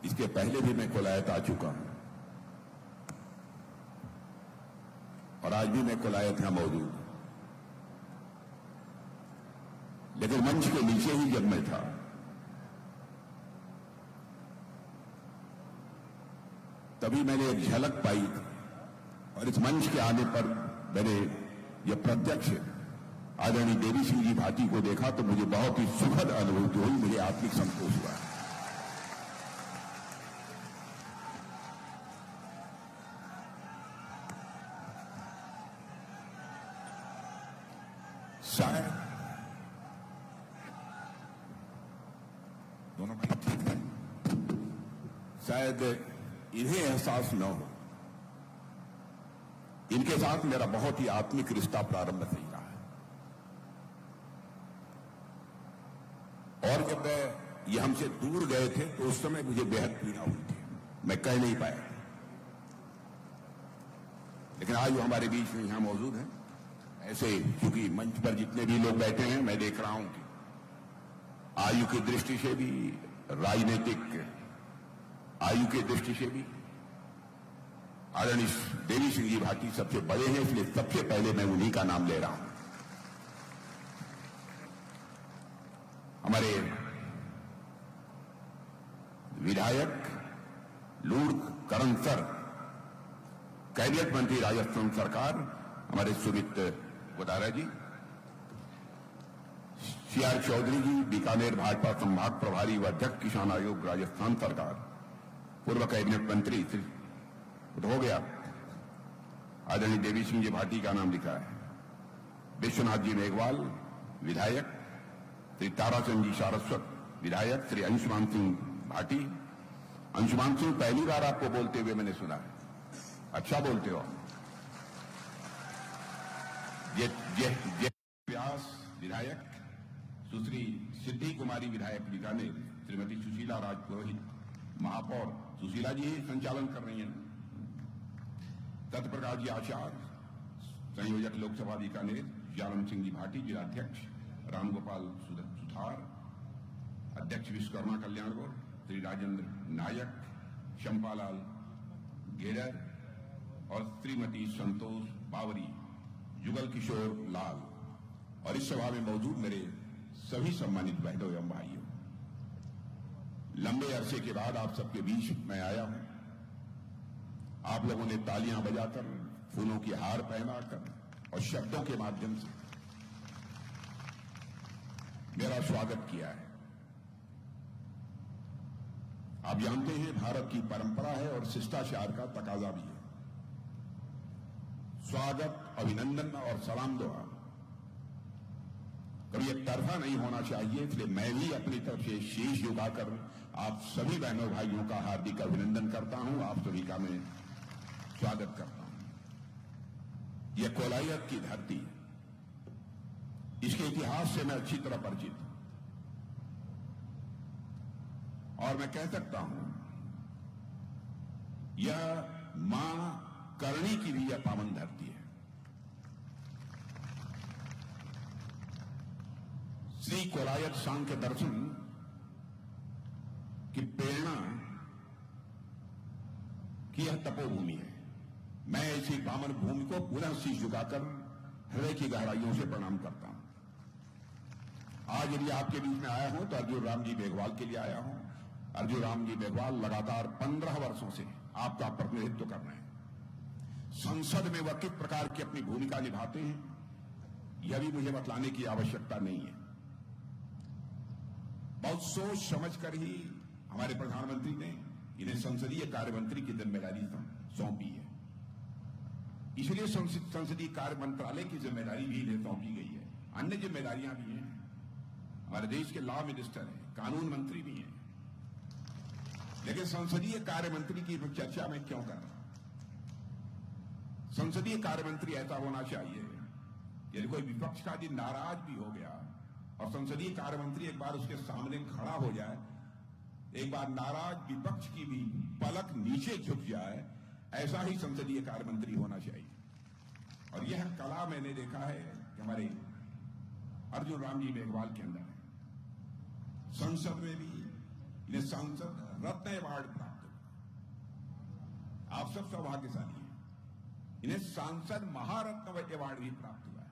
इसके पहले भी मैं कोलायत आ चुका हूं और आज भी मैं कोलायत यहां मौजूद हूं। लेकिन मंच के नीचे ही जब मैं था तभी मैंने एक झलक पाई और इस मंच के आने पर मैंने यह प्रत्यक्ष आदरणीय देवी सिंह जी भाटी को देखा तो मुझे बहुत ही सुखद अनुभूति हुई, मुझे आत्मिक संतोष हुआ। शायद दोनों भाई ठीक है, शायद इन्हें एहसास न हो, इनके साथ मेरा बहुत ही आत्मिक रिश्ता प्रारंभ से ही रहा है। और जब ये हमसे दूर गए थे तो उस समय मुझे बेहद पीड़ा हुई थी, मैं कह नहीं पाया। लेकिन आज वो हमारे बीच में यहां मौजूद हैं। ऐसे क्योंकि मंच पर जितने भी लोग बैठे हैं मैं देख रहा हूं कि आयु की दृष्टि से भी, राजनीतिक आयु की दृष्टि से भी आदरणीय देवी सिंह जी भाटी सबसे बड़े हैं, इसलिए सबसे पहले मैं उन्हीं का नाम ले रहा हूं। हमारे विधायक लूर्ड करण सर, कैबिनेट मंत्री राजस्थान सरकार, हमारे सुमित गोदारा जी, सीआर चौधरी जी, बीकानेर भाजपा संभाग प्रभारी व अध्यक्ष किसान आयोग राजस्थान सरकार, पूर्व कैबिनेट मंत्री श्री हो गया आदरणीय देवी सिंह जी भाटी का नाम लिखा है, विश्वनाथ जी मेघवाल विधायक, श्री ताराचंद जी सारस्वत विधायक, श्री अंशुमान सिंह भाटी। अंशुमान सिंह पहली बार आपको बोलते हुए मैंने सुना है, अच्छा बोलते हो। व्यास विधायक, सुश्री सिद्धि कुमारी विधायक बीकानेर, श्रीमती सुशीला राजपुरोहित महापौर, सुशीला जी संचालन कर रही हैं, सत्यप्रकाश जी आचार्य संयोजक लोकसभा बीकानेर, जालम सिंह जी भाटी जिलाध्यक्ष, रामगोपाल सुथार अध्यक्ष विश्वकर्मा कल्याण बोर्ड, श्री राजेंद्र नायक, शंपालाल गेडर और श्रीमती संतोष बावरी, जुगल किशोर लाल और इस सभा में मौजूद मेरे सभी सम्मानित बहनों एवं भाइयों, लंबे अरसे के बाद आप सबके बीच मैं आया हूं। आप लोगों ने तालियां बजाकर, फूलों की हार पहनाकर और शब्दों के माध्यम से मेरा स्वागत किया है। आप जानते हैं भारत की परंपरा है और शिष्टाचार का तकाजा भी है। स्वागत, अभिनंदन और सलाम दुआ कभी एक तरफा नहीं होना चाहिए, इसलिए मैं भी अपनी तरफ से शीश झुकाकर आप सभी बहनों भाइयों का हार्दिक अभिनंदन करता हूं, आप सभी का मैं स्वागत करता हूं। यह कोलायत की धरती है, इसके इतिहास से मैं अच्छी तरह परिचित हूं और मैं कह सकता हूं यह मां करणी की भी यह पावन धरती है। श्री कोलायत सांख्य दर्शन की प्रेरणा की यह तपोभूमि है। मैं ऐसी पावन भूमि को पुनः शीश झुकाकर हृदय की गहराइयों से प्रणाम करता हूं। आज यदि आपके बीच में आया हूं तो अर्जुन राम जी मेघवाल के लिए आया हूं। अर्जुन राम जी मेघवाल लगातार 15 वर्षों से आपका प्रतिनिधित्व कर रहे हैं। संसद में वह किस प्रकार की अपनी भूमिका निभाते हैं यह भी मुझे बतलाने की आवश्यकता नहीं है। बहुत सोच समझकर ही हमारे प्रधानमंत्री ने इन्हें संसदीय कार्य मंत्री की जिम्मेदारी सौंपी है, इसलिए संसदीय कार्य मंत्रालय की जिम्मेदारी भी इन्हें सौंपी गई है। अन्य जिम्मेदारियां भी हैं, हमारे देश के लॉ मिनिस्टर हैं, कानून मंत्री भी हैं, लेकिन संसदीय कार्य मंत्री की चर्चा मैं क्यों कर रहा हूं? संसदीय कार्य मंत्री ऐसा होना चाहिए, यदि कोई विपक्ष का यदि नाराज भी हो गया और संसदीय कार्य मंत्री एक बार उसके सामने खड़ा हो जाए, एक बार नाराज विपक्ष की भी पलक नीचे झुक जाए, ऐसा ही संसदीय कार्य मंत्री होना चाहिए। और यह कला मैंने देखा है कि हमारे अर्जुन राम जी मेघवाल के अंदर है। संसद में भी इन्हें सांसद रत्न अवार्ड प्राप्त हुआ। आप सब सौभाग्यशाली हैं। इन्हें सांसद महारत्न अवार्ड भी प्राप्त हुआ है।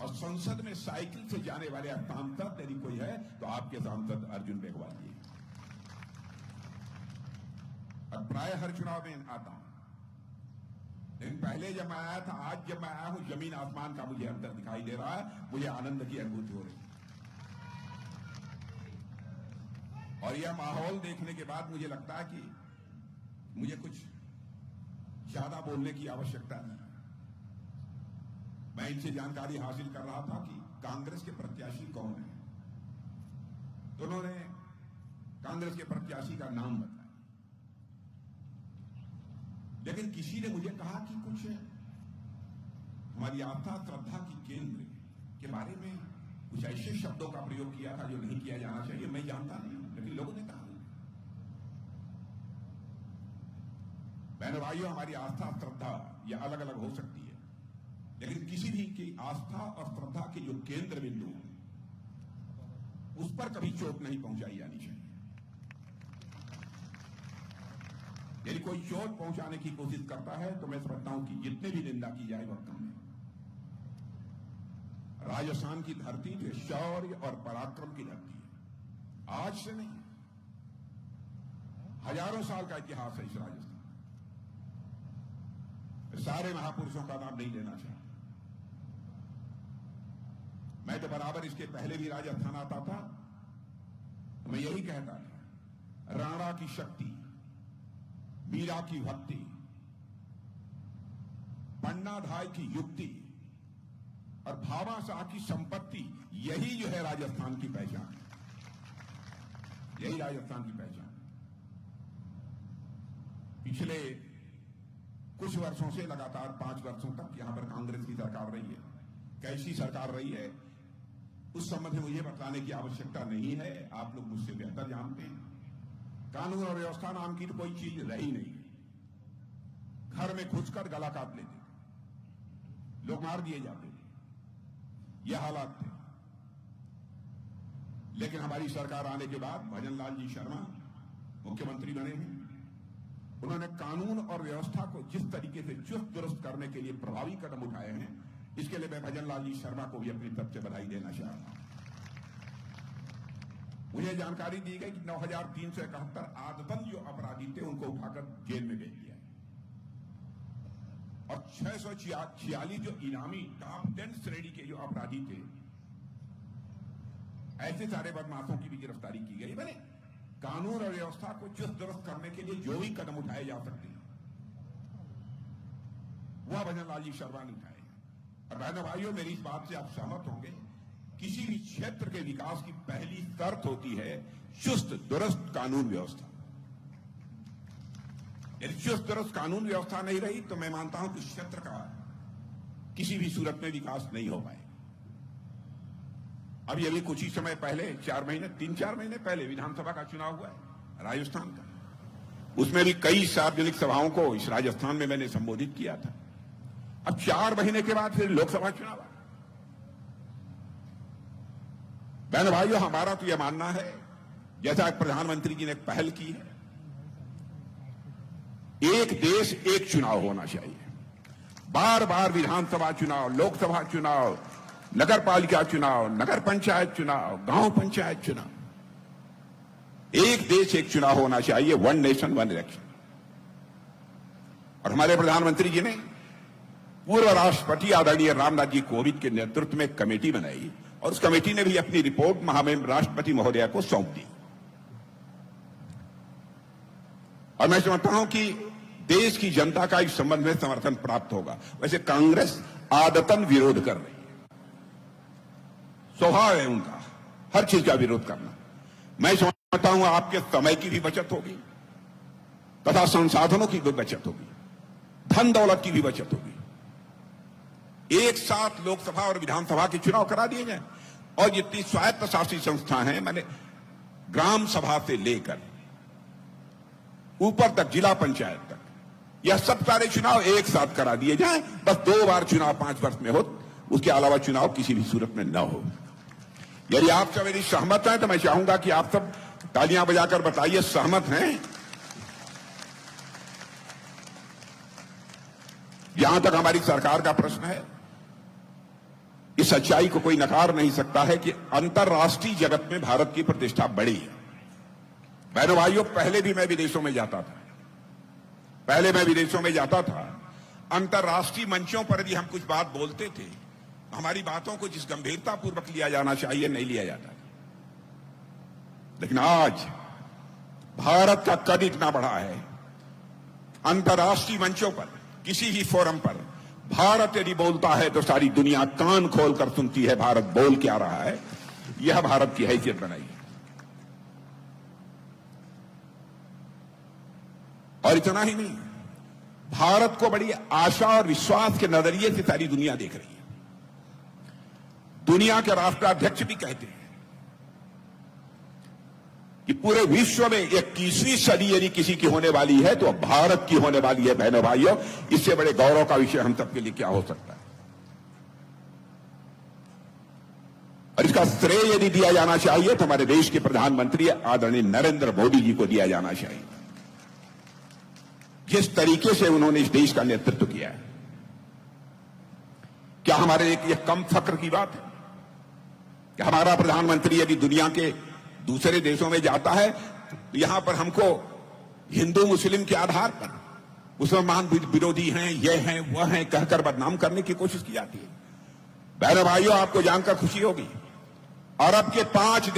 और संसद में साइकिल से जाने वाले सांसद यदि कोई है तो आपके सांसद अर्जुन मेघवाल जी। और प्राय हर चुनाव में आता हूं, लेकिन पहले जब मैं आया था, आज जब मैं आया हूं, जमीन आसमान का मुझे अंतर दिखाई दे रहा है। मुझे आनंद की अनुभूति हो रही है। और यह माहौल देखने के बाद मुझे लगता है कि मुझे कुछ ज्यादा बोलने की आवश्यकता नहीं। मैं इनसे जानकारी हासिल कर रहा था कि कांग्रेस के प्रत्याशी कौन है, तो उन्होंने कांग्रेस के प्रत्याशी का नाम बताया। लेकिन किसी ने मुझे कहा कि कुछ हमारी आस्था श्रद्धा की केंद्र के बारे में कुछ ऐसे शब्दों का प्रयोग किया था जो नहीं किया जाना चाहिए। मैं जानता नहीं, लेकिन लोगों ने कहा। बहनों भाइयों, हमारी आस्था श्रद्धा ये अलग अलग हो सकती है, लेकिन किसी भी की आस्था और श्रद्धा के जो केंद्र बिंदु हैं उस पर कभी चोट नहीं पहुंचाई जानी चाहिए। यदि कोई चोट पहुंचाने की कोशिश करता है तो मैं समझता हूं कि जितने भी निंदा की जाए वह कम है। राजस्थान की धरती जो शौर्य और पराक्रम की धरती है, आज से नहीं, हजारों साल का इतिहास है इस राजस्थान। सारे महापुरुषों का नाम नहीं लेना चाहता। मैं तो बराबर इसके पहले भी राजस्थान आता था, तो मैं यही कहता था, राणा की शक्ति, मीरा की भक्ति, पन्नाधाय की युक्ति और भामाशाह की संपत्ति, यही जो है राजस्थान की पहचान है। यही राजस्थान की पहचान। पिछले कुछ वर्षों से लगातार 5 वर्षों तक यहां पर कांग्रेस की सरकार रही है। कैसी सरकार रही है उस संबंध में मुझे बताने की आवश्यकता नहीं है, आप लोग मुझसे बेहतर जानते हैं। कानून और व्यवस्था नाम की तो कोई चीज रही नहीं। घर में घुसकर गला काट लेते थे, लोग मार दिए जाते थे, यह हालात थे। लेकिन हमारी सरकार आने के बाद भजन लाल जी शर्मा मुख्यमंत्री बने हैं। उन्होंने कानून और व्यवस्था को जिस तरीके से चुस्त दुरुस्त करने के लिए प्रभावी कदम उठाए हैं, इसके लिए मैं भजन लाल जी शर्मा को भी अपनी तरफ से बधाई देना चाहता हूं। मुझे जानकारी दी गई कि 9,371 आदतन जो अपराधी थे उनको उठाकर जेल में भेज दिया और 646 जो इनामी टॉप 10 श्रेणी के जो अपराधी थे, ऐसे सारे बदमाशों की भी गिरफ्तारी की गई। मैंने कानून और व्यवस्था को चुस्त दुरुस्त करने के लिए जो भी कदम उठाए जा सकते हैं वह भजन लाल जी शर्मा ने उठाए। और बहनों भाइयों, मेरी इस बात से आप सहमत होंगे, किसी भी क्षेत्र के विकास की पहली शर्त होती है चुस्त दुरुस्त कानून व्यवस्था। यदि चुस्त दुरुस्त कानून व्यवस्था नहीं रही तो मैं मानता हूं कि क्षेत्र का किसी भी सूरत में विकास नहीं हो पाए। अब ये भी कुछ ही समय पहले 3-4 महीने पहले विधानसभा का चुनाव हुआ है राजस्थान का। उसमें भी कई सार्वजनिक सभाओं को इस राजस्थान में मैंने संबोधित किया था। अब 4 महीने के बाद फिर लोकसभा चुनाव आ। बहन भाइयों, हमारा तो यह मानना है, जैसा प्रधानमंत्री जी ने एक पहल की है, एक देश एक चुनाव होना चाहिए। बार बार विधानसभा चुनाव, लोकसभा चुनाव, नगर पालिका चुनाव, नगर पंचायत चुनाव, गांव पंचायत चुनाव, एक देश एक चुनाव होना चाहिए, वन नेशन वन इलेक्शन। और हमारे प्रधानमंत्री जी ने पूर्व राष्ट्रपति आदरणीय रामनाथ जी कोविंद के नेतृत्व में एक कमेटी बनाई और उस कमेटी ने भी अपनी रिपोर्ट महामहिम राष्ट्रपति महोदया को सौंप दी। और मैं समझता हूं कि देश की जनता का इस संबंध में समर्थन प्राप्त होगा। वैसे कांग्रेस आदतन विरोध कर रही है, स्वभाव है उनका हर चीज का विरोध करना। मैं समझता हूं आपके समय की भी बचत होगी तथा संसाधनों की भी बचत होगी, धन दौलत की भी बचत होगी। एक साथ लोकसभा और विधानसभा के चुनाव करा दिए जाए और जितनी स्वायत्त शासित संस्था हैं, मैंने ग्राम सभा से लेकर ऊपर तक जिला पंचायत तक, यह सब सारे चुनाव एक साथ करा दिए जाएं। बस 2 बार चुनाव 5 वर्ष में हो, उसके अलावा चुनाव किसी भी सूरत में न हो। यदि आप सब मेरी सहमत हैं तो मैं चाहूंगा कि आप सब तालियां बजाकर बताइए सहमत हैं? यहां तक हमारी सरकार का प्रश्न है, इस सच्चाई को कोई नकार नहीं सकता है कि अंतर्राष्ट्रीय जगत में भारत की प्रतिष्ठा बढ़ी है। बहनों भाइयों, पहले भी मैं विदेशों में जाता था, अंतर्राष्ट्रीय मंचों पर भी हम कुछ बात बोलते थे, हमारी बातों को जिस गंभीरता पूर्वक लिया जाना चाहिए नहीं लिया जाता था। लेकिन आज भारत का कद इतना बढ़ा है, अंतर्राष्ट्रीय मंचों पर किसी भी फोरम पर भारत यदि बोलता है तो सारी दुनिया कान खोलकर सुनती है भारत बोल क्या रहा है। यह भारत की हैसियत बनाई है। और इतना ही नहीं, भारत को बड़ी आशा और विश्वास के नजरिए से सारी दुनिया देख रही है। दुनिया के राष्ट्राध्यक्ष भी कहते हैं कि पूरे विश्व में 21वीं सदी यदि किसी की होने वाली है तो भारत की होने वाली है। बहनों भाइयों, इससे बड़े गौरव का विषय हम सबके लिए क्या हो सकता है? और इसका श्रेय यदि दिया जाना चाहिए तो हमारे देश के प्रधानमंत्री आदरणीय नरेंद्र मोदी जी को दिया जाना चाहिए। जिस तरीके से उन्होंने इस देश का नेतृत्व किया है, क्या हमारे लिए यह कम फक्र की बात है कि हमारा प्रधानमंत्री यदि दुनिया के दूसरे देशों में जाता है तो यहां पर हमको हिंदू मुस्लिम के आधार पर मुसलमान विरोधी हैं, ये हैं, वह हैं कहकर बदनाम करने की कोशिश की जाती है। बहनों भाइयों, आपको जानकर खुशी होगी, अरब के 5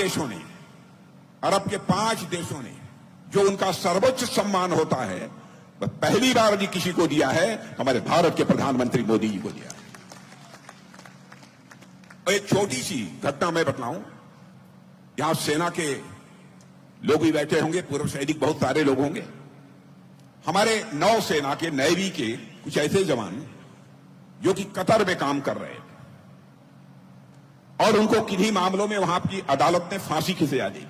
देशों ने जो उनका सर्वोच्च सम्मान होता है वह पहली बार यदि किसी को दिया है, हमारे भारत के प्रधानमंत्री मोदी जी को दिया। एक छोटी सी घटना मैं बतलाऊं, यहां सेना के लोग भी बैठे होंगे, पूर्व सैनिक बहुत सारे लोग होंगे। हमारे नौसेना के, नेवी के कुछ ऐसे जवान जो कि कतर में काम कर रहे थे और उनको किन्हीं मामलों में वहां की अदालत ने फांसी की सजा दी।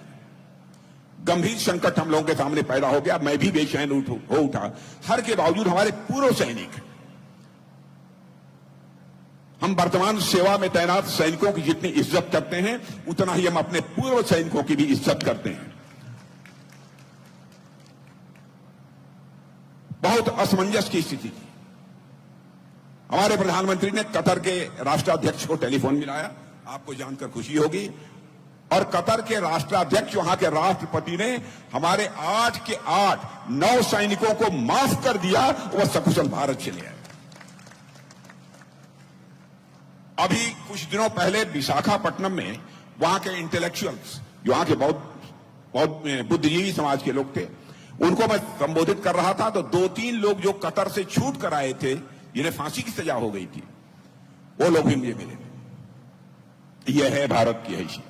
गंभीर संकट हम लोगों के सामने पैदा हो गया, मैं भी बेचैन हो उठा। हर के बावजूद हमारे पूर्व सैनिक, हम वर्तमान सेवा में तैनात सैनिकों की जितनी इज्जत करते हैं उतना ही हम अपने पूर्व सैनिकों की भी इज्जत करते हैं। बहुत असमंजस की स्थिति थी। हमारे प्रधानमंत्री ने कतर के राष्ट्राध्यक्ष को टेलीफोन मिलाया, आपको जानकर खुशी होगी, और कतर के राष्ट्राध्यक्ष, वहां के राष्ट्रपति ने हमारे 8 के 8 नौ सैनिकों को माफ कर दिया, वह सकुशल भारत चले आए। अभी कुछ दिनों पहले विशाखापट्टनम में वहां के इंटेलेक्चुअल्स, वहां के बहुत बुद्धिजीवी समाज के लोग थे, उनको मैं संबोधित कर रहा था तो 2-3 लोग जो कतर से छूट कर आए थे, जिन्हें फांसी की सजा हो गई थी, वो लोग भी मुझे मिले। यह है भारत की हैसियत।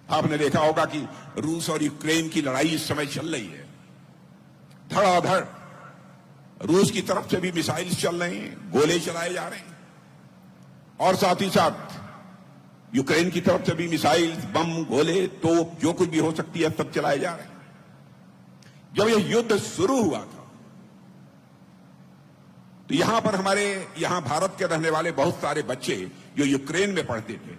आपने देखा होगा कि रूस और यूक्रेन की लड़ाई इस समय चल रही है। धड़ाधड़ रूस की तरफ से भी मिसाइल चल रहे हैं, गोले चलाए जा रहे हैं, और साथ ही साथ यूक्रेन की तरफ से भी मिसाइल, बम, गोले, तोप, जो कुछ भी हो सकती है सब चलाए जा रहे हैं। जब यह युद्ध शुरू हुआ था तो यहां पर हमारे यहां भारत के रहने वाले बहुत सारे बच्चे जो यूक्रेन में पढ़ते थे,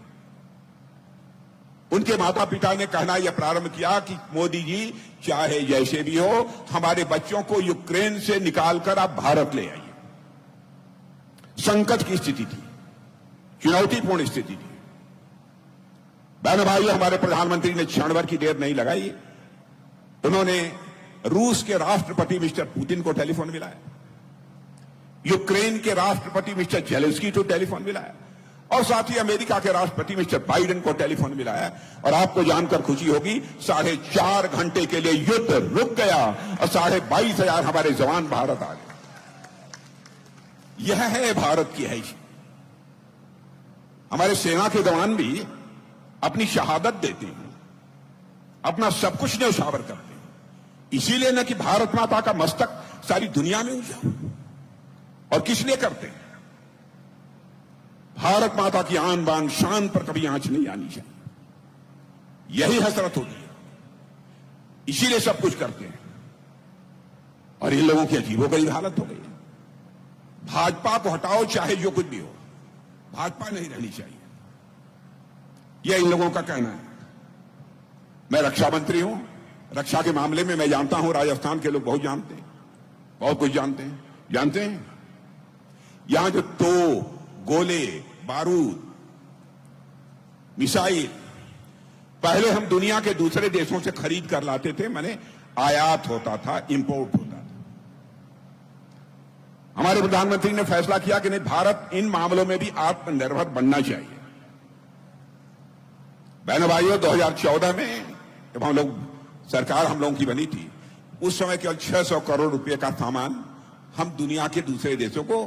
उनके माता पिता ने कहना यह प्रारंभ किया कि मोदी जी, चाहे जैसे भी हो, हमारे बच्चों को यूक्रेन से निकालकर आप भारत ले आइए। संकट की स्थिति थी, चुनौतीपूर्ण स्थिति थी। बहनों भाइयों, हमारे प्रधानमंत्री ने क्षण भर की देर नहीं लगाई, उन्होंने रूस के राष्ट्रपति मिस्टर पुतिन को टेलीफोन मिलाया, यूक्रेन के राष्ट्रपति मिस्टर जेलेंस्की को टेलीफोन मिलाया, और साथ ही अमेरिका के राष्ट्रपति मिस्टर बाइडेन को टेलीफोन मिलाया। और आपको जानकर खुशी होगी, 4.5 घंटे के लिए युद्ध रुक गया और 22,500 हमारे जवान भारत आ गए। यह है भारत की हैसियत। हमारे सेना के जवान भी अपनी शहादत देते हैं, अपना सब कुछ न्यौछावर करते हैं, इसीलिए न कि भारत माता का मस्तक सारी दुनिया में ऊंचा हो। और किस लिए करते हैं? भारत माता की आन बान शान पर कभी आंच नहीं आनी चाहिए, यही हसरत होती है, इसीलिए सब कुछ करते हैं। और इन लोगों की अजीबोगरीब हालत हो गई है। भाजपा को हटाओ, चाहे जो कुछ भी हो, भाजपा नहीं रहनी चाहिए, यह इन लोगों का कहना है। मैं रक्षा मंत्री हूं, रक्षा के मामले में मैं जानता हूं, राजस्थान के लोग बहुत जानते हैं, बहुत कुछ जानते हैं। यहां जो तोप, गोले, बारूद, मिसाइल पहले हम दुनिया के दूसरे देशों से खरीद कर लाते थे, माने आयात होता था, इंपोर्ट होता था। हमारे प्रधानमंत्री ने फैसला किया कि नहीं, भारत इन मामलों में भी आत्मनिर्भर बनना चाहिए। बहनों भाइयों, 2014 में जब हम लोगों की बनी थी, उस समय केवल 600 करोड़ रुपए का सामान हम दुनिया के दूसरे देशों को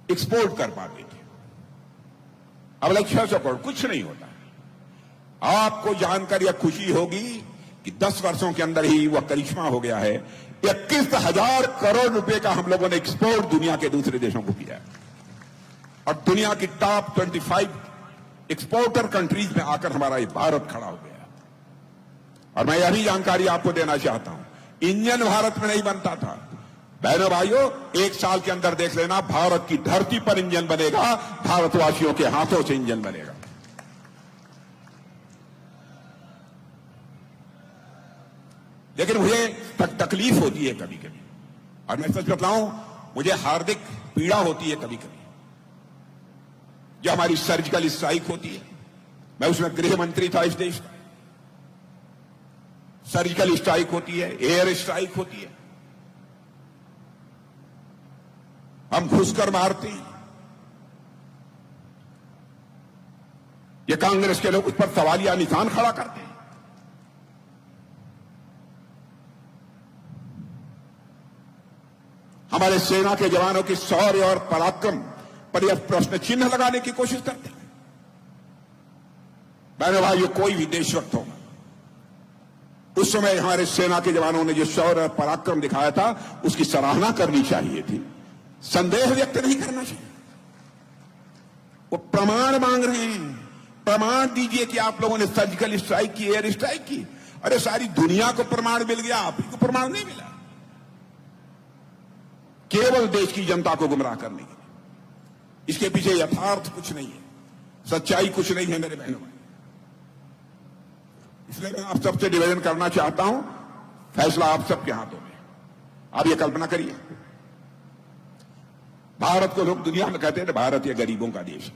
एक्सपोर्ट कर पाते थे। अब 600 करोड़ कुछ नहीं होता। आपको जानकर यह खुशी होगी कि 10 वर्षों के अंदर ही वह करिश्मा हो गया है। 21,000 करोड़ रुपए का हम लोगों ने एक्सपोर्ट दुनिया के दूसरे देशों को किया है और दुनिया की टॉप 25 एक्सपोर्टर कंट्रीज में आकर हमारा ये भारत खड़ा हो गया। और मैं यह भी जानकारी आपको देना चाहता हूं, इंजन भारत में नहीं बनता था। बहनों भाइयों, 1 साल के अंदर देख लेना, भारत की धरती पर इंजन बनेगा, भारतवासियों के हाथों से इंजन बनेगा। लेकिन मुझे तकलीफ होती है कभी कभी, और मैं सच बताऊं, मुझे हार्दिक पीड़ा होती है कभी कभी। जो हमारी सर्जिकल स्ट्राइक होती है, मैं उसमें गृह मंत्री था इस देश का। सर्जिकल स्ट्राइक होती है, एयर स्ट्राइक होती है, हम घुसकर मारते हैं। ये कांग्रेस के लोग उस पर सवालिया निशान खड़ा करते हैं। हमारे सेना के जवानों की शौर्य और पराक्रम पर यह प्रश्न चिन्ह लगाने की कोशिश करते हैं। बहनों भाइयों, कोई भी देशभक्त हो, उस समय हमारे सेना के जवानों ने जो शौर्य और पराक्रम दिखाया था, उसकी सराहना करनी चाहिए थी, संदेह व्यक्त नहीं करना चाहिए। वो प्रमाण मांग रहे हैं, प्रमाण दीजिए कि आप लोगों ने सर्जिकल स्ट्राइक की, एयर स्ट्राइक की। अरे सारी दुनिया को प्रमाण मिल गया, आप ही को प्रमाण नहीं मिला। केवल देश की जनता को गुमराह करने के लिए, इसके पीछे यथार्थ कुछ नहीं है, सच्चाई कुछ नहीं है मेरे बहनों भाई। इसलिए मैं आप सबसे निवेदन करना चाहता हूं, फैसला आप सबके हाथों में। आप ये कल्पना करिए, भारत को लोग दुनिया में कहते हैं भारत ये गरीबों का देश है,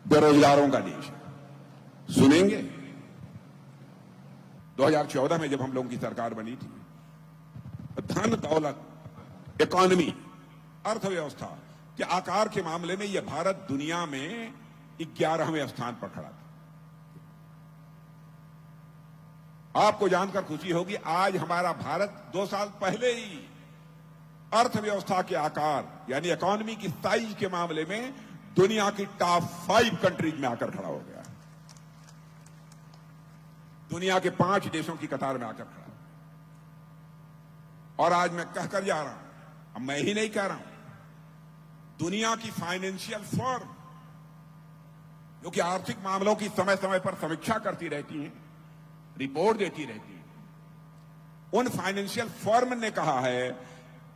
बेरोजगारों का देश है। सुनेंगे 2014 में जब हम लोगों की सरकार बनी थी, धन दौलत, इकोनॉमी, अर्थव्यवस्था के आकार के मामले में यह भारत दुनिया में 11वें स्थान पर खड़ा था। आपको जानकर खुशी होगी, आज हमारा भारत 2 साल पहले ही अर्थव्यवस्था के आकार यानी इकोनॉमी की साइज के मामले में दुनिया की टॉप 5 कंट्रीज में आकर खड़ा हो गया। दुनिया के 5 देशों की कतार में आकर खड़ा। और आज मैं कहकर जा रहा हूं, अब मैं ही नहीं कह रहा हूं, दुनिया की फाइनेंशियल फर्म जो कि आर्थिक मामलों की समय समय पर समीक्षा करती रहती हैं, रिपोर्ट देती रहती हैं, उन फाइनेंशियल फर्म ने कहा है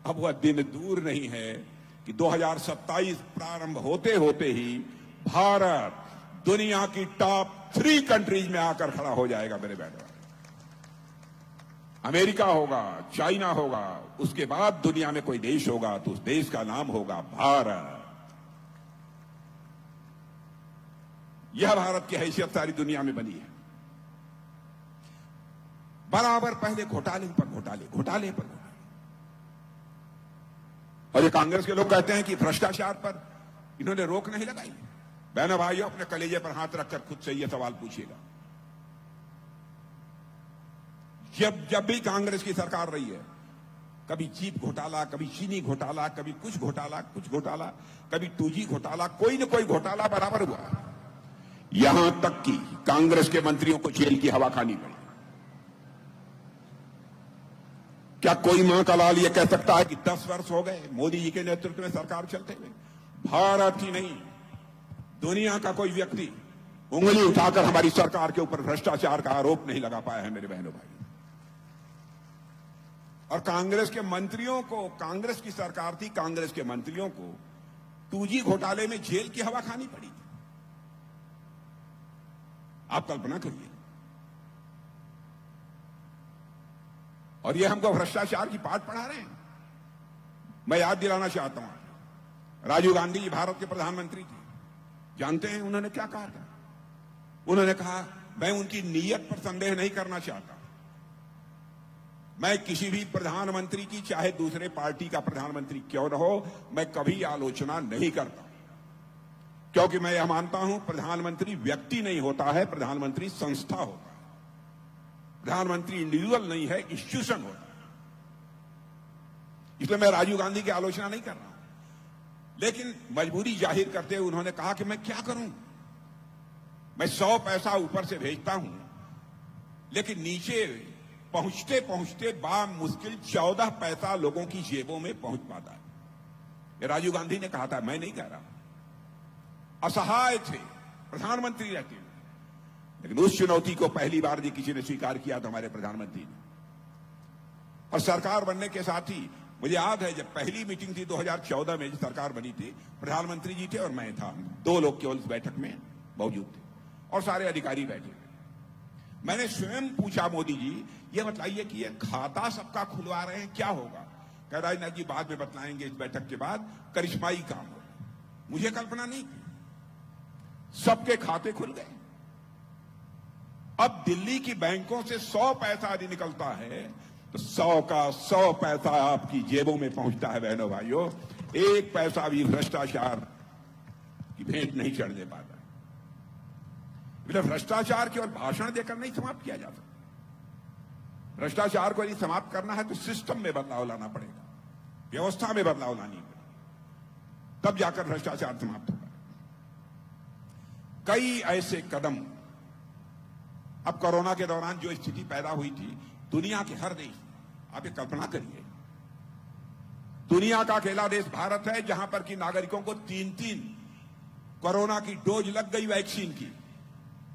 अब वह दिन दूर नहीं है कि 2027 प्रारंभ होते होते ही भारत दुनिया की टॉप 3 कंट्रीज में आकर खड़ा हो जाएगा मेरे बहनों। अमेरिका होगा, चाइना होगा, उसके बाद दुनिया में कोई देश होगा तो उस देश का नाम होगा भारत। यह भारत की हैसियत सारी दुनिया में बनी है। बराबर पहले घोटाले पर घोटाले। और ये कांग्रेस के लोग कहते हैं कि भ्रष्टाचार पर इन्होंने रोक नहीं लगाई। बहनों भाइयों, अपने कलेजे पर हाथ रखकर खुद से यह सवाल पूछिएगा, जब भी कांग्रेस की सरकार रही है, कभी जीप घोटाला, कभी चीनी घोटाला, कभी कुछ घोटाला, कभी 2G घोटाला, कोई न कोई घोटाला बराबर हुआ। यहां तक कि कांग्रेस के मंत्रियों को जेल की हवा खानी पड़ी। क्या कोई मां का लाल यह कह सकता है कि 10 वर्ष हो गए मोदी जी के नेतृत्व में सरकार चलते हुए, भारत ही नहीं दुनिया का कोई व्यक्ति उंगली उठाकर हमारी सरकार के ऊपर भ्रष्टाचार का आरोप नहीं लगा पाया है मेरे बहनों भाई। और कांग्रेस के मंत्रियों को, कांग्रेस की सरकार थी, कांग्रेस के मंत्रियों को 2G घोटाले में जेल की हवा खानी पड़ी। आप कल्पना करिए, और ये हमको भ्रष्टाचार की पाठ पढ़ा रहे हैं। मैं याद दिलाना चाहता हूं, राजीव गांधी जी भारत के प्रधानमंत्री थे। जानते हैं उन्होंने क्या कहा था? उन्होंने कहा, मैं उनकी नीयत पर संदेह नहीं करना चाहता। मैं किसी भी प्रधानमंत्री की, चाहे दूसरे पार्टी का प्रधानमंत्री क्यों न हो, मैं कभी आलोचना नहीं करता, क्योंकि मैं यह मानता हूं प्रधानमंत्री व्यक्ति नहीं होता है, प्रधानमंत्री संस्था होता है। प्रधानमंत्री इंडिविजुअल नहीं है, इंस्टीट्यूशन होता है। इसलिए मैं राजीव गांधी की आलोचना नहीं कर रहा हूं, लेकिन मजबूरी जाहिर करते हुए उन्होंने कहा कि मैं क्या करूं, मैं 100 पैसा ऊपर से भेजता हूं, लेकिन नीचे पहुंचते पहुंचते मुश्किल 14 पैसा लोगों की जेबों में पहुंच पाता है। ये राजीव गांधी ने कहा था, मैं नहीं कह रहा। असहाय थे, प्रधानमंत्री रहते, लेकिन उस चुनौती को पहली बार जी किसी ने स्वीकार किया था, हमारे प्रधानमंत्री ने। और सरकार बनने के साथ ही मुझे याद है, जब पहली मीटिंग थी 2014 में, सरकार बनी थी, प्रधानमंत्री जी थे और मैं था, 2 लोग केवल इस बैठक में मौजूद थे और सारे अधिकारी बैठे थे। मैंने स्वयं पूछा, मोदी जी ये बताइए कि ये खाता सबका खुलवा रहे हैं, क्या होगा? कह राजनाथ जी बाद में बतलाएंगे, इस बैठक के बाद करिश्माई काम हो। मुझे कल्पना नहीं थी, सबके खाते खुल गए। अब दिल्ली की बैंकों से 100 पैसा यदि निकलता है तो 100 का 100 पैसा आपकी जेबों में पहुंचता है। बहनों भाइयों, 1 पैसा भी भ्रष्टाचार की भेंट नहीं चढ़ने पाता। भ्रष्टाचार केवल भाषण देकर नहीं समाप्त किया जा सकता। भ्रष्टाचार को यदि समाप्त करना है तो सिस्टम में बदलाव लाना पड़ेगा, व्यवस्था में बदलाव लानी पड़ेगी, तब जाकर भ्रष्टाचार समाप्त होगा। कई ऐसे कदम, अब कोरोना के दौरान जो स्थिति पैदा हुई थी, दुनिया के हर देश, आप ये कल्पना करिए, दुनिया का अकेला देश भारत है जहां पर कि नागरिकों को 3-3 कोरोना की डोज लग गई। वैक्सीन की,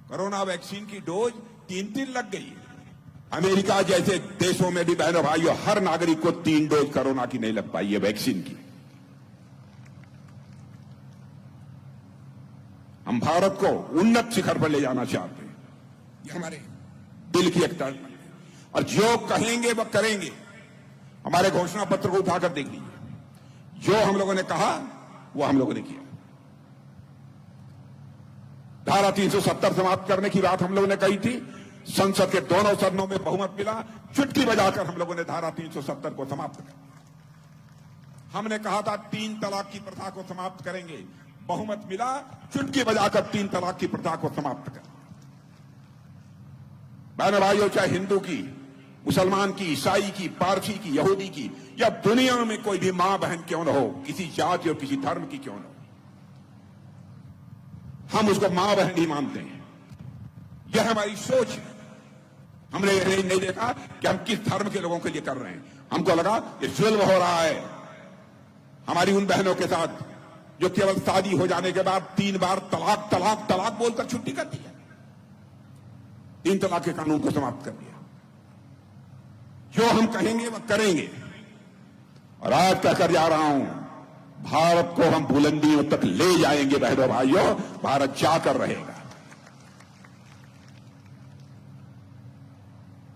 कोरोना वैक्सीन की डोज 3-3 लग गई। अमेरिका जैसे देशों में भी बहनों भाइयों हर नागरिक को 3 डोज कोरोना की नहीं लग पाई है, वैक्सीन की। हम भारत को उन्नत शिखर पर ले जाना चाहते हैं, ये हमारे दिल की एक तड़प है, और जो कहेंगे वह करेंगे। हमारे घोषणा पत्र को उठाकर देख लीजिए, जो हम लोगों ने कहा वो हम लोगों ने किया। धारा 370 समाप्त करने की बात हम लोगों ने कही थी, संसद के दोनों सदनों में बहुमत मिला, चुटकी बजाकर हम लोगों ने धारा 370 को समाप्त किया। हमने कहा था 3 तलाक की प्रथा को समाप्त करेंगे, बहुमत मिला, चुटकी बजाकर 3 तलाक की प्रथा को समाप्त कर। बहनों भाइयों, चाहे हिंदू की, मुसलमान की, ईसाई की, पारसी की, यहूदी की, या दुनिया में कोई भी मां बहन क्यों न हो, किसी जाति और किसी धर्म की क्यों न हो, हम उसको मां बहन ही मानते हैं। यह हमारी सोच है। हमने यह नहीं देखा कि हम किस धर्म के लोगों के लिए कर रहे हैं। हमको लगा ये जुल्म हो रहा है हमारी उन बहनों के साथ जो केवल शादी हो जाने के बाद 3 बार तलाक तलाक तलाक बोलकर छुट्टी कर दी है। 3 तलाक के कानून को समाप्त कर दिया। जो हम कहेंगे वह करेंगे, और आज कहकर जा रहा हूं, भारत को हम बुलंदियों तक ले जाएंगे। बहनों भाइयों, भारत जाकर रहेगा।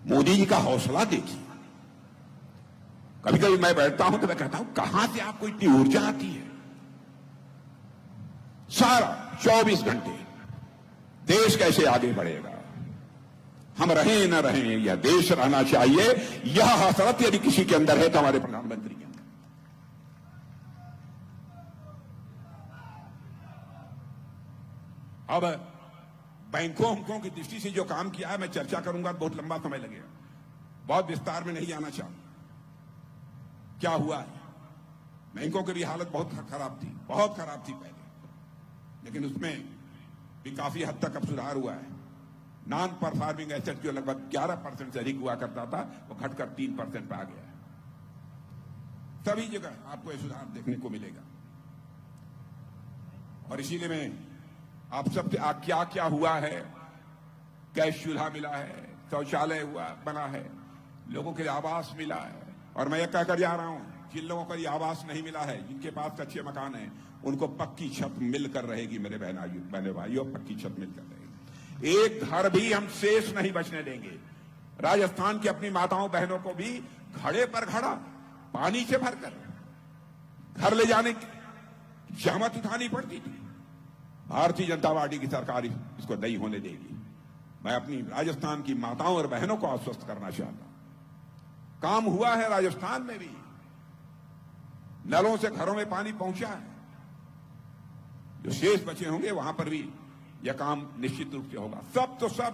मोदी जी का हौसला देखिए। कभी कभी मैं बैठता हूं तो मैं कहता हूं, कहां से आपको इतनी ऊर्जा आती है? सारा 24 घंटे देश कैसे आगे बढ़ेगा, हम रहें न रहें, यह देश रहना चाहिए। यह हसरत यदि किसी के अंदर है तो हमारे प्रधानमंत्री के अंदर। अब बैंकों की दृष्टि से जो काम किया है, मैं चर्चा करूंगा, बहुत लंबा समय लगेगा, बहुत विस्तार में नहीं जाना चाहूंगा। क्या हुआ है, बैंकों की भी हालत बहुत खराब थी, बहुत खराब थी पहले, लेकिन उसमें भी काफी हद तक अब सुधार हुआ है। नॉन परफॉर्मिंग एसेट जो लगभग 11% से अधिक हुआ करता था, वो घटकर 3% पे आ गया है। सभी जगह आपको यह सुधार देखने को मिलेगा। और इसीलिए मैं आप सबसे क्या क्या हुआ है, गैस चूल्हा मिला है, शौचालय हुआ बना है, लोगों के लिए आवास मिला है। और मैं यह कहकर जा रहा हूं, जिन लोगों को ये आवास नहीं मिला है, जिनके पास कच्चे मकान है, उनको पक्की छत मिलकर रहेगी। मेरे बहन भाइयों, पक्की छत मिलकर रहेगी। एक घर भी हम शेष नहीं बचने देंगे। राजस्थान की अपनी माताओं बहनों को भी घड़े पर घड़ा पानी से भरकर घर ले जाने की जहमत उठानी पड़ती थी। भारतीय जनता पार्टी की सरकार इसको नहीं होने देगी। मैं अपनी राजस्थान की माताओं और बहनों को आश्वस्त करना चाहता हूं। काम हुआ है राजस्थान में भी, नलों से घरों में पानी पहुंचा है। जो शेष बचे होंगे वहां पर भी यह काम निश्चित रूप से होगा। सब तो सब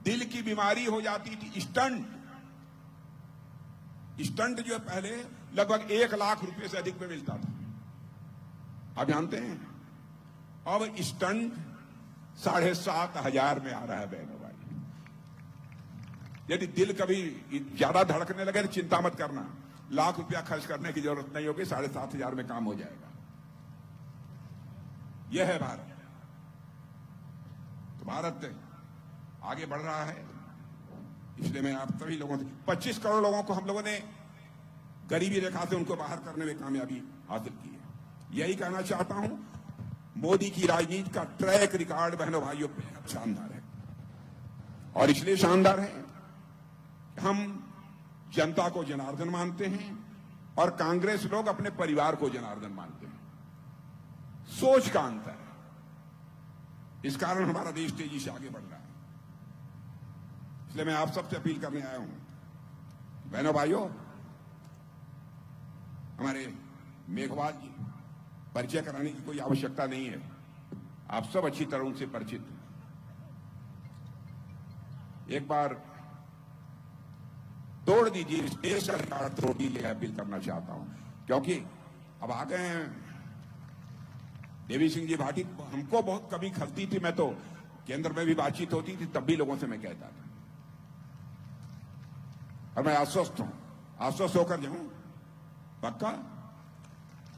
दिल की बीमारी हो जाती थी, स्टंट जो पहले लगभग 1 लाख रुपए से अधिक में मिलता था, आप जानते हैं अब स्टंट 7,500 में आ रहा है। बहनों भाई, यदि दिल कभी ज्यादा धड़कने लगे तो चिंता मत करना, लाख रुपया खर्च करने की जरूरत नहीं होगी, 7,500 में काम हो जाएगा। यह है भारत। तो भारत आगे बढ़ रहा है, इसलिए मैं आप सभी लोगों से 25 करोड़ लोगों को हम लोगों ने गरीबी रेखा से उनको बाहर करने में कामयाबी हासिल की है। यही कहना चाहता हूं, मोदी की राजनीति का ट्रैक रिकॉर्ड बहनों भाइयों शानदार है। और इसलिए शानदार है, हम जनता को जनार्दन मानते हैं और कांग्रेस लोग अपने परिवार को जनार्दन मानते हैं। सोच का अंतर है, इस कारण हमारा देश तेजी से आगे बढ़ रहा है। इसलिए मैं आप सबसे अपील करने आया हूं, बहनों भाइयों, हमारे मेघवाल जी परिचय कराने की कोई आवश्यकता नहीं है, आप सब अच्छी तरह उनसे परिचित हैं। एक बार तोड़ दीजिए, देश का रिकॉर्ड तोड़ दीजिए, अपील करना चाहता हूं, क्योंकि अब आ गए हैं देवी सिंह जी भाटी। हमको बहुत कभी खलती थी, मैं तो केंद्र में भी बातचीत होती थी तब भी लोगों से मैं कहता था, और मैं आश्वस्त हूं, आश्वस्त होकर जाऊं पक्का।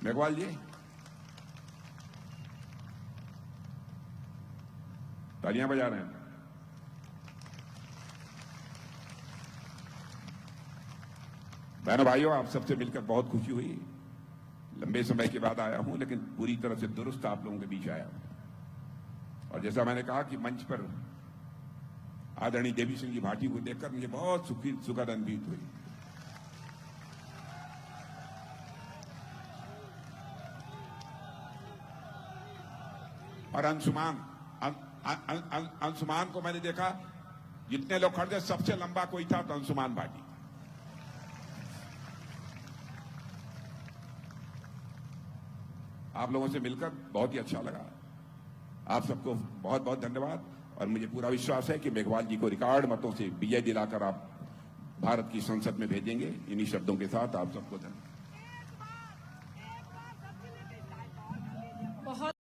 मेघवाल जी तालियां बजा रहे हैं। बहनों भाइयों, आप सबसे मिलकर बहुत खुशी हुई। लंबे समय के बाद आया हूं, लेकिन पूरी तरह से दुरुस्त आप लोगों के बीच आया हूं। और जैसा मैंने कहा कि मंच पर आदरणीय देवी सिंह जी भाटी को देखकर मुझे बहुत सुखद अनुभूति हुई। और अंशुमान को मैंने देखा, जितने लोग खड़े थे सबसे लंबा कोई था तो अंशुमान भाटी। आप लोगों से मिलकर बहुत ही अच्छा लगा। आप सबको बहुत बहुत धन्यवाद। और मुझे पूरा विश्वास है कि मेघवाल जी को रिकॉर्ड मतों से विजय दिलाकर आप भारत की संसद में भेजेंगे। इन्हीं शब्दों के साथ आप सबको धन्यवाद।